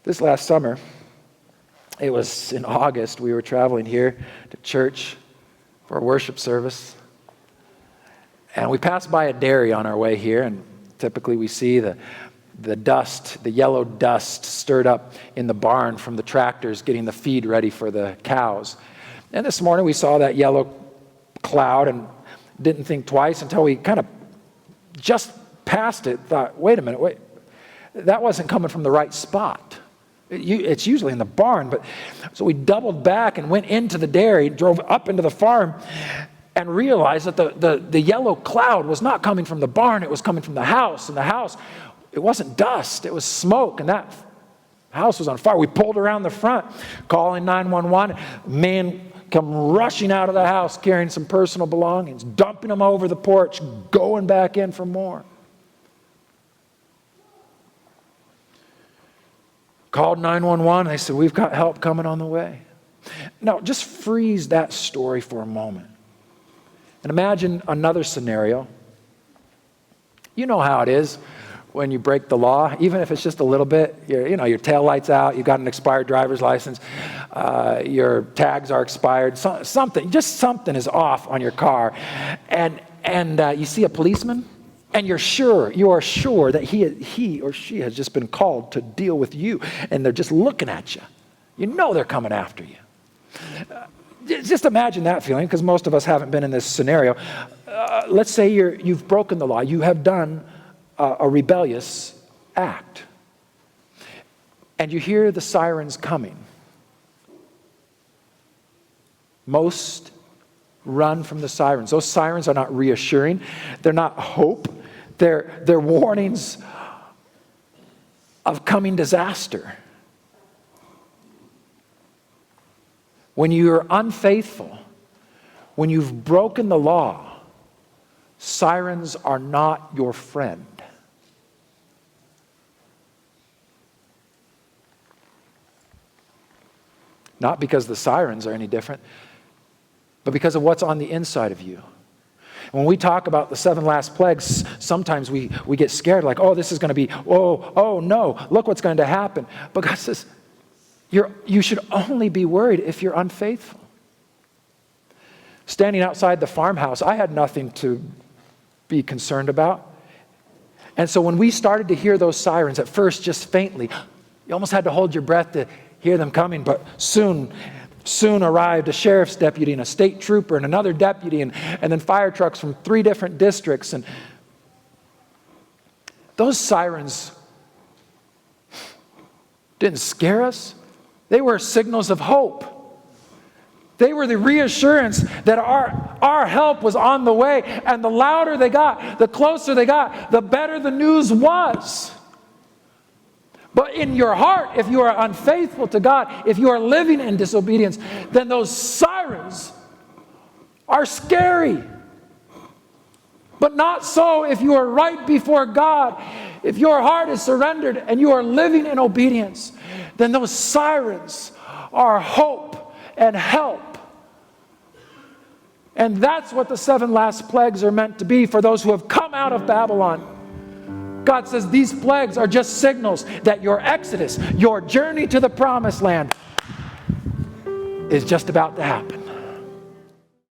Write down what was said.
This last summer, it was in August, we were traveling here to church for a worship service. And we passed by a dairy on our way here, and typically we see the dust, the yellow dust stirred up in the barn from the tractors getting the feed ready for the cows. And this morning we saw that yellow cloud and didn't think twice until we kind of just passed it, thought, wait a minute, that wasn't coming from the right spot. It's usually in the barn, but so we doubled back and went into the dairy, drove up into the farm, and realized that the yellow cloud was not coming from the barn, it was coming from the house. And the house, it wasn't dust, it was smoke, and that house was on fire. We pulled around the front, calling 911. Man come rushing out of the house carrying some personal belongings, dumping them over the porch, going back in for more. Called 911, and they said, we've got help coming on the way. Now, just freeze that story for a moment. And imagine another scenario. You know how it is when you break the law, even if it's just a little bit. Your tail light's out, you've got an expired driver's license, your tags are expired, something is off on your car. And you see a policeman, and you are sure that he or she has just been called to deal with you, and they're just looking at you. You know they're coming after you. Just imagine that feeling, because most of us haven't been in this scenario. Let's say you've broken the law. You have done a rebellious act, and you hear the sirens coming. Most run from the sirens. Those sirens are not reassuring. They're not hope. They're warnings of coming disaster. When you're unfaithful, when you've broken the law, sirens are not your friend. Not because the sirens are any different, but because of what's on the inside of you. When we talk about the 7 last plagues, sometimes we get scared, like, oh, this is going to be, oh no, look what's going to happen. But God says, you should only be worried if you're unfaithful. Standing outside the farmhouse, I had nothing to be concerned about. And so when we started to hear those sirens, at first just faintly, you almost had to hold your breath to hear them coming, but soon arrived a sheriff's deputy and a state trooper and another deputy and then fire trucks from 3 different districts. And those sirens didn't scare us. They were signals of hope. They were the reassurance that our help was on the way. And the louder they got, the closer they got, the better the news was. But in your heart, if you are unfaithful to God, if you are living in disobedience, then those sirens are scary. But not so if you are right before God. If your heart is surrendered and you are living in obedience, then those sirens are hope and help. And that's what the 7 last plagues are meant to be for those who have come out of Babylon. God says these plagues are just signals that your exodus, your journey to the promised land, is just about to happen.